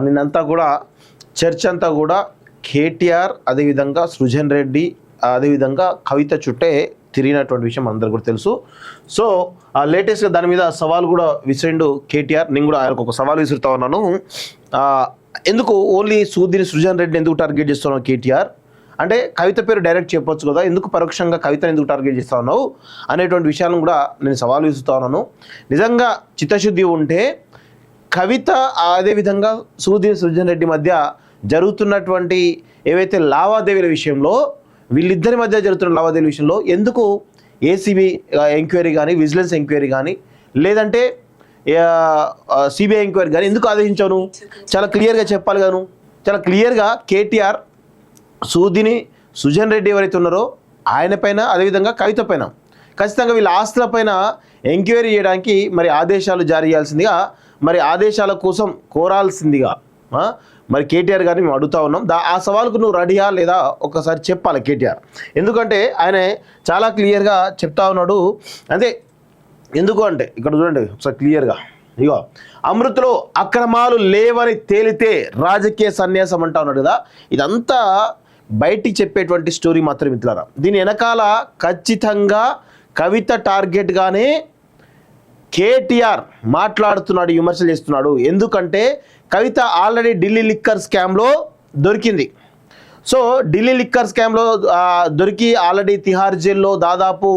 నిన్నంతా కూడా చర్చ అంతా కూడా కేటీఆర్ అదేవిధంగా సృజన్ రెడ్డి అదేవిధంగా కవిత చుట్టే తిరిగినటువంటి విషయం అందరికీ కూడా తెలుసు. సో లేటెస్ట్గా దాని మీద సవాల్ కూడా విసిరిండు కేటీఆర్. నేను కూడా ఆయనకు ఒక సవాల్ విసురుతా ఉన్నాను. ఎందుకు ఓన్లీ సృజన్ రెడ్డిని ఎందుకు టార్గెట్ చేస్తున్నావు కేటీఆర్ అంటే కవిత పేరు డైరెక్ట్ చెప్పొచ్చు కదా, ఎందుకు పరోక్షంగా కవితను ఎందుకు టార్గెట్ చేస్తా ఉన్నావు అనేటువంటి విషయాలను కూడా నేను సవాల్ విసురుతా ఉన్నాను. నిజంగా చిత్తశుద్ధి ఉంటే కవిత అదేవిధంగా సృజన్ రెడ్డి మధ్య జరుగుతున్నటువంటి ఏవైతే లావాదేవీల విషయంలో వీళ్ళిద్దరి మధ్య జరుగుతున్న లావాదేవీల విషయంలో ఎందుకు ఏసీబీ ఎంక్వైరీ కానీ విజిలెన్స్ ఎంక్వైరీ కానీ లేదంటే సిబిఐ ఎంక్వైరీ కానీ ఎందుకు ఆదేశించాను చాలా క్లియర్గా చెప్పాలి గాను. చాలా క్లియర్గా కేటీఆర్ సృజన్ రెడ్డి ఎవరైతే ఉన్నారో ఆయన పైన అదేవిధంగా కవిత పైన ఖచ్చితంగా వీళ్ళ ఆస్తుల పైన ఎంక్వైరీ చేయడానికి మరి ఆదేశాలు జారీ చేయాల్సిందిగా మరి ఆదేశాల కోసం కోరాల్సిందిగా మరి కేటీఆర్ గారిని మేము అడుగుతా ఉన్నాం. ఆ సవాల్కు నువ్వు రెడీయా లేదా ఒకసారి చెప్పాలి కేటీఆర్. ఎందుకంటే ఆయన చాలా క్లియర్గా చెప్తా ఉన్నాడు. అదే ఎందుకు అంటే ఇక్కడ చూడండి ఒకసారి క్లియర్గా, ఇగో అమృత్లో అక్రమాలు లేవని తేలితే రాజకీయ సన్యాసం అంటా ఉన్నాడు కదా. ఇదంతా బయటికి చెప్పేటువంటి స్టోరీ మాత్రం మిత్రులారా. దీని వెనకాల ఖచ్చితంగా కవిత టార్గెట్గానే కేటీఆర్ మాట్లాడుతున్నాడు, విమర్శలు చేస్తున్నాడు. ఎందుకంటే కవిత ఆల్రెడీ ఢిల్లీ లిక్కర్ స్కామ్లో దొరికింది. సో ఢిల్లీ లిక్కర్ స్కామ్లో దొరికి ఆల్రెడీ తిహార్ జైల్లో దాదాపు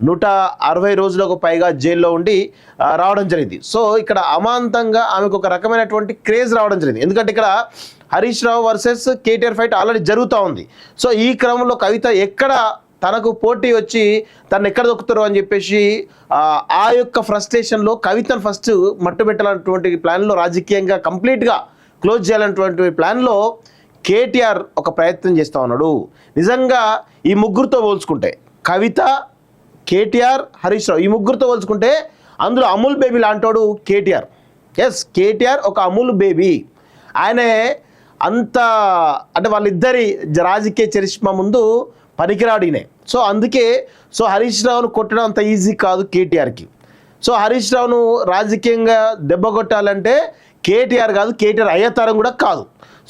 160 రోజులకు పైగా జైల్లో ఉండి రావడం జరిగింది. సో ఇక్కడ అమాంతంగా ఆమెకు ఒక రకమైనటువంటి క్రేజ్ రావడం జరిగింది. ఎందుకంటే ఇక్కడ Harish Rao versus KTR fight already జరుగుతూ ఉంది. సో ఈ క్రమంలో కవిత ఎక్కడ తనకు పోటీ వచ్చి తను ఎక్కడ దొక్కుతారు అని చెప్పేసి ఆ యొక్క ఫ్రస్ట్రేషన్లో కవితను ఫస్ట్ మట్టుబెట్టాలన్నటువంటి ప్లాన్లో రాజకీయంగా కంప్లీట్గా క్లోజ్ చేయాలన్నటువంటి ప్లాన్లో కేటీఆర్ ఒక ప్రయత్నం చేస్తూ ఉన్నాడు. నిజంగా ఈ ముగ్గురితో పోల్చుకుంటే కవిత, కేటీఆర్, హరీష్ రావు ఈ ముగ్గురితో పోల్చుకుంటే అందులో అమూల్ బేబీ లాంటోడు కేటీఆర్. ఎస్, కేటీఆర్ ఒక అమూల్ బేబీ. ఆయనే అంత అంటే వాళ్ళిద్దరి రాజకీయ చరిష్మా ముందు పనికిరాడినే. సో అందుకే హరీష్ రావును కొట్టడం అంత ఈజీ కాదు కేటీఆర్కి. సో హరీష్ రావును రాజకీయంగా దెబ్బ కొట్టాలంటే కేటీఆర్ కాదు, కేటీఆర్ అయ్యేతరం కూడా కాదు.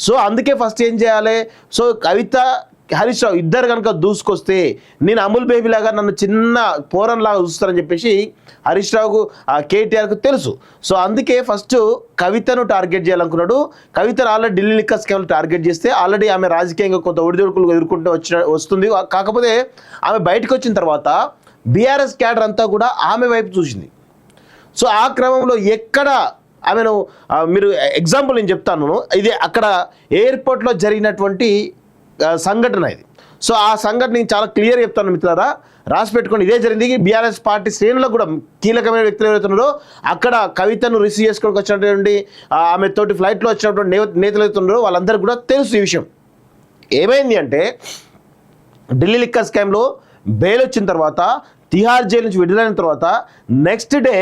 సో అందుకే ఫస్ట్ ఏం చేయాలి, సో కవిత హరీష్ రావు ఇద్దరు కనుక దూసుకొస్తే నేను అమూల్ బేబీ లాగా నన్ను చిన్న పోరన్లాగా చూస్తారని చెప్పేసి హరీష్ రావుకు కేటీఆర్కు తెలుసు. సో అందుకే ఫస్ట్ కవితను టార్గెట్ చేయాలనుకున్నాడు. కవితను ఆల్రెడీ ఢిల్లీ లిక్కర్ స్కామ్లు టార్గెట్ చేస్తే ఆల్రెడీ ఆమె రాజకీయంగా కొంత ఒడిదొడుకులు ఎదుర్కొంటూ వస్తుంది. కాకపోతే ఆమె బయటకు వచ్చిన తర్వాత బీఆర్ఎస్ క్యాడర్ అంతా కూడా ఆమె వైపు చూసింది. సో ఆ క్రమంలో ఎక్కడ ఆమెను మీరు ఎగ్జాంపుల్ నేను చెప్తాను, ఇది అక్కడ ఎయిర్పోర్ట్లో జరిగినటువంటి సంఘటన ఇది. సో ఆ సంఘటన నేను చాలా క్లియర్ చెప్తాను మిత్రులారా, రాసి పెట్టుకోండి. ఇదే జరిగింది. బీఆర్ఎస్ పార్టీ శ్రేణులకు కూడా కీలకమైన వ్యక్తులు ఎవరైతున్నారో అక్కడ కవితను రిసీవ్ చేసుకోవడానికి వచ్చినటువంటి ఆమె తోటి ఫ్లైట్లో వచ్చినటువంటి నేతలు అవుతున్నారో వాళ్ళందరికీ కూడా తెలుసు ఈ విషయం. ఏమైంది అంటే ఢిల్లీ లిక్కర్ స్కామ్లో బెయిల్ వచ్చిన తర్వాత తిహార్ జైలు నుంచి విడుదలైన తర్వాత నెక్స్ట్ డే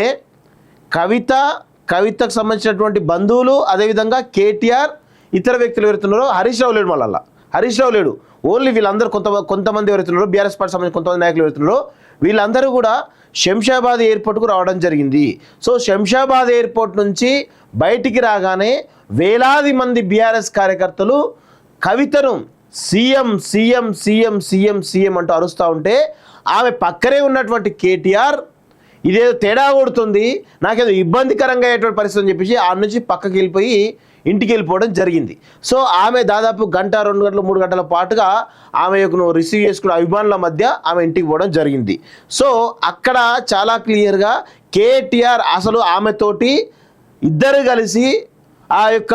కవితకు సంబంధించినటువంటి బంధువులు అదేవిధంగా కేటీఆర్ ఇతర వ్యక్తులు ఎవరుతున్నారో హరీష్ రావు లేడు, మళ్ళీ హరీష్ రావు లేడు, ఓన్లీ వీళ్ళందరూ కొంతమంది ఎవరుతున్నారో బీఆర్ఎస్ పార్టీ సంబంధించిన కొంతమంది నాయకులు ఎవరుతున్నారో వీళ్ళందరూ కూడా శంషాబాద్ ఎయిర్పోర్ట్కు రావడం జరిగింది. సో శంషాబాద్ ఎయిర్పోర్ట్ నుంచి బయటికి రాగానే వేలాది మంది బీఆర్ఎస్ కార్యకర్తలు కవితను CM CM CM CM CM అంటూ అరుస్తూ ఉంటే ఆమె పక్కనే ఉన్నటువంటి కేటీఆర్ ఇదేదో తేడా కొడుతుంది, నాకేదో ఇబ్బందికరంగా అయ్యేటువంటి పరిస్థితి అని చెప్పేసి ఆ నుంచి పక్కకి వెళ్ళిపోయి ఇంటికి వెళ్ళిపోవడం జరిగింది. సో ఆమె దాదాపు 1 గంట 2 గంటలు 3 గంటల పాటుగా ఆమె యొక్క రిసీవ్ చేసుకున్న అభిమానుల మధ్య ఆమె ఇంటికి పోవడం జరిగింది. సో అక్కడ చాలా క్లియర్గా కేటీఆర్ అసలు ఆమెతోటి ఇద్దరు కలిసి ఆ యొక్క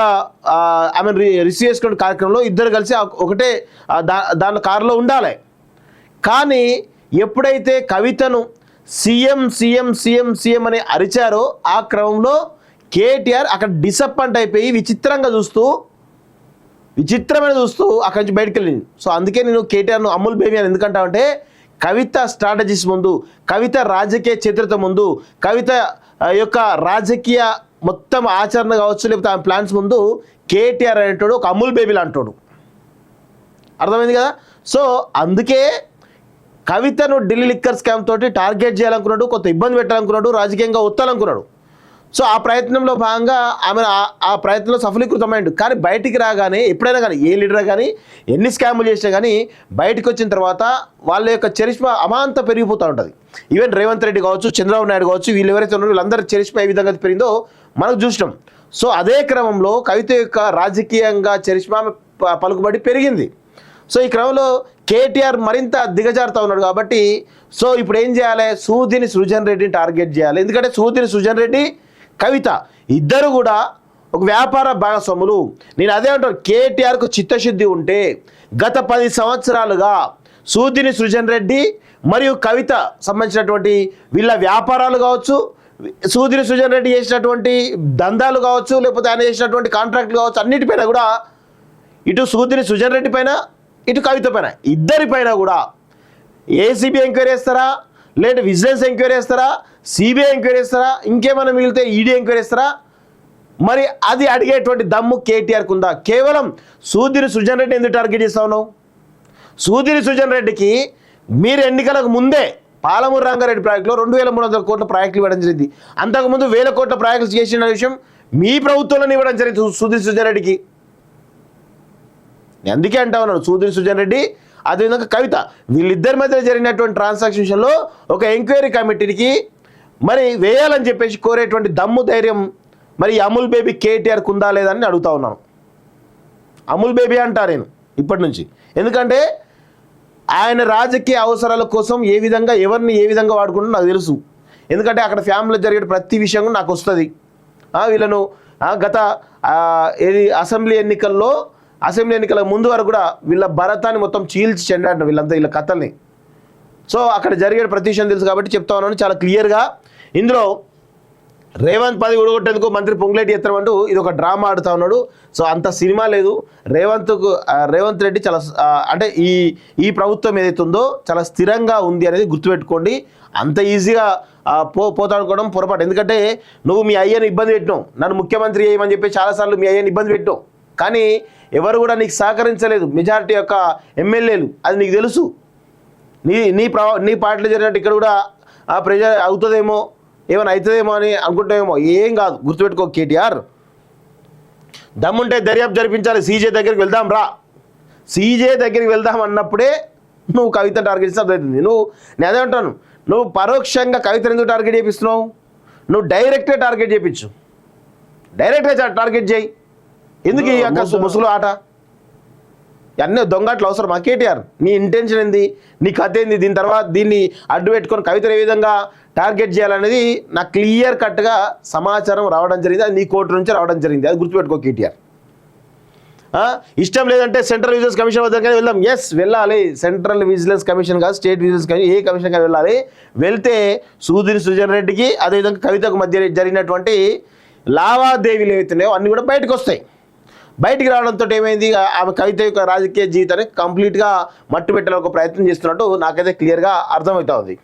ఆమె రిసీవ్ చేసుకునే కార్యక్రమంలో ఇద్దరు కలిసి ఒకటే దాని కారులో ఉండాలి. కానీ ఎప్పుడైతే కవితను సీఎం సీఎం సీఎం సీఎం అని అరిచారో ఆ క్రమంలో కేటీఆర్ అక్కడ డిసప్పాయింట్ అయిపోయి విచిత్రమైన చూస్తూ అక్కడి నుంచి బయటకు వెళ్ళింది. సో అందుకే నేను కేటీఆర్ను అమూల్ బేబీ అని ఎందుకంటామంటే కవిత స్ట్రాటజీస్ ముందు, కవిత రాజకీయ చరిత్ర ముందు, కవిత యొక్క రాజకీయ మొత్తం ఆచరణ కావచ్చు లేకపోతే ఆమె ప్లాన్స్ ముందు కేటీఆర్ అనేటోడు ఒక అమూల్ బేబీ లాంటోడు. అర్థమైంది కదా. సో అందుకే కవితను ఢిల్లీ లిక్కర్ స్కామ్ తోటి టార్గెట్ చేయాలనుకున్నాడు, కొంత ఇబ్బంది పెట్టాలనుకున్నాడు, రాజకీయంగా ఒత్తాలనుకున్నాడు. సో ఆ ప్రయత్నంలో భాగంగా ఆమె ఆ ప్రయత్నంలో సఫలీకృతమైండు. కానీ బయటికి రాగానే ఎప్పుడైనా కానీ ఏ లీడర్ కానీ ఎన్ని స్కాములు చేసినా కానీ బయటకు వచ్చిన తర్వాత వాళ్ళ యొక్క చరిష్మా అమాంత పెరిగిపోతూ ఉంటుంది. ఈవెన్ రేవంత్ రెడ్డి కావచ్చు, చంద్రబాబు నాయుడు కావచ్చు, వీళ్ళు ఎవరైతే ఉన్నారో వీళ్ళందరూ చరిష్మా ఏ విధంగా పెరిగిందో మనకు చూసినాం. సో అదే క్రమంలో కవిత యొక్క రాజకీయంగా చరిష్మా పలుకుబడి పెరిగింది. సో ఈ క్రమంలో కేటీఆర్ మరింత దిగజారుతూ ఉన్నాడు కాబట్టి సో ఇప్పుడు ఏం చేయాలి, సూదిని సృజన్ రెడ్డిని టార్గెట్ చేయాలి. ఎందుకంటే సూదిని సృజన్ రెడ్డి, కవిత ఇద్దరు కూడా ఒక వ్యాపార భాగస్వాములు. నేను అదే అంటాను, కేటీఆర్కు చిత్తశుద్ధి ఉంటే గత 10 సంవత్సరాలుగా సూదిని సృజన్ రెడ్డి మరియు కవిత సంబంధించినటువంటి వీళ్ళ వ్యాపారాలు కావచ్చు, సూదిని సృజన్ రెడ్డి చేసినటువంటి దందాలు కావచ్చు, లేకపోతే ఆయన చేసినటువంటి కాంట్రాక్ట్లు కావచ్చు, అన్నిటిపైన కూడా ఇటు సూదిని సృజన్ రెడ్డి పైన ఇటు కవిత పైన ఇద్దరిపైన కూడా ఏసీబీ ఎంక్వైరీ చేస్తారా, లేదా విజిలెన్స్ ఎంక్వైరీ చేస్తారా, సిబిఐ ఎంక్వైరీ చేస్తారా, ఇంకేమైనా మిగిలితే ఈడీ ఎంక్వైరీ చేస్తారా? మరి అది అడిగేటువంటి దమ్ము కేటీఆర్కి ఉందా? కేవలం సూదిని సృజన్ రెడ్డి ఎందుకు టార్గెట్ చేస్తా ఉన్నావు? సూదిని సృజన్ రెడ్డికి మీరు ఎన్నికలకు ముందే పాలమూరు రంగారెడ్డి ప్రాజెక్టులో 2300 కోట్ల ప్రాజెక్టులు ఇవ్వడం జరిగింది. అంతకుముందు 1000 కోట్ల ప్రాజెక్టులు చేసిన విషయం మీ ప్రభుత్వంలోనే ఇవ్వడం జరిగింది సూదిని సృజన్ రెడ్డికి. అందుకే అంటా ఉన్నాడు, సూదిని సృజన్ రెడ్డి అదేవిధంగా కవిత వీళ్ళిద్దరి మధ్య జరిగినటువంటి ట్రాన్సాక్షన్లో ఒక ఎంక్వైరీ కమిటీకి మరి వేయాలని చెప్పేసి కోరేటువంటి దమ్ము ధైర్యం మరి అమూల్ బేబీ కేటీఆర్కి ఉందా లేదని అడుగుతా ఉన్నాను. అమూల్ బేబీ అంటా నేను ఇప్పటి నుంచి, ఎందుకంటే ఆయన రాజకీయ అవసరాల కోసం ఏ విధంగా ఎవరిని ఏ విధంగా వాడుకుంటూ నాకు తెలుసు. ఎందుకంటే అక్కడ ఫ్యామిలీలో జరిగే ప్రతి విషయం నాకు వస్తుంది. వీళ్ళను గత అసెంబ్లీ ఎన్నికల ముందు వరకు కూడా వీళ్ళ భరతాన్ని మొత్తం చీల్చి చెండాడు వీళ్ళంతా వీళ్ళ కథల్ని. సో అక్కడ జరిగే ప్రతి విషయం తెలుసు కాబట్టి చెప్తా ఉన్నాను చాలా క్లియర్గా. ఇందులో రేవంత్ పది ఊడగొట్టేందుకు మంత్రి పొంగులేటి ఎత్తమంటూ ఇది ఒక డ్రామా ఆడుతూ ఉన్నాడు. సో అంత సినిమా లేదు. రేవంత్ రెడ్డి చాలా అంటే ఈ ప్రభుత్వం ఏదైతే ఉందో చాలా స్థిరంగా ఉంది అనేది గుర్తుపెట్టుకోండి. అంత ఈజీగా పోతానుకోవడం పొరపాటు. ఎందుకంటే నువ్వు మీ అయ్యని ఇబ్బంది పెట్టినావు, నన్ను ముఖ్యమంత్రి చేయమని చెప్పి చాలాసార్లు మీ అయ్యని ఇబ్బంది పెట్టినావు, కానీ ఎవరు కూడా నీకు సహకరించలేదు మెజారిటీ యొక్క ఎమ్మెల్యేలు. అది నీకు తెలుసు. నీ పార్టీలో జరిగినట్టు ఇక్కడ కూడా ప్రెజర్ అవుతుందేమో, ఏమైనా అవుతుందేమో అని అనుకుంటామేమో. ఏం కాదు, గుర్తుపెట్టుకో కేటీఆర్. దమ్ముంటే దర్యాప్తు జరిపించాలి, సీజే దగ్గరికి వెళ్దాం రా. సీజే దగ్గరికి వెళ్దాం అన్నప్పుడే నువ్వు కవితను టార్గెట్ చేస్తే అర్థమవుతుంది. నేను అదే అంటాను, నువ్వు పరోక్షంగా కవితను ఎందుకు టార్గెట్ చేపిస్తున్నావు? నువ్వు డైరెక్ట్గా టార్గెట్ చేయించు, డైరెక్ట్గా టార్గెట్ చేయి. ఎందుకు ఈ యొక్క ముసుగులు ఆట? అన్నీ దొంగట్లు అవసరమా కేటీఆర్? నీ ఇంటెన్షన్ ఏంది, నీ కథ ఏంది? దీని తర్వాత దీన్ని అడ్డు పెట్టుకొని కవితను ఏ విధంగా టార్గెట్ చేయాలనేది నాకు క్లియర్ కట్గా సమాచారం రావడం జరిగింది. అది నీ కోర్టు నుంచి రావడం జరిగింది. అది గుర్తుపెట్టుకో కేటీఆర్. ఇష్టం లేదంటే సెంట్రల్ విజిలెన్స్ కమిషన్ వద్దకు వెళ్దాం. ఎస్ వెళ్ళాలి. సెంట్రల్ విజిలెన్స్ కమిషన్ కాదు, స్టేట్ విజిలెన్స్ కమిషన్, ఏ కమిషన్ కానీ వెళ్ళాలి. వెళ్తే సూదిని సృజన్ రెడ్డికి అదేవిధంగా కవితకు మధ్య జరిగినటువంటి లావాదేవీలు ఏవైతున్నాయో అన్నీ కూడా బయటకు వస్తాయి. బయటికి రావడంతో ఏమైంది, ఆమె కవిత యొక్క రాజకీయ జీవితాన్ని కంప్లీట్గా మట్టు పెట్టాలని ఒక ప్రయత్నం చేస్తున్నట్టు నాకైతే క్లియర్గా అర్థమవుతా ఉంది.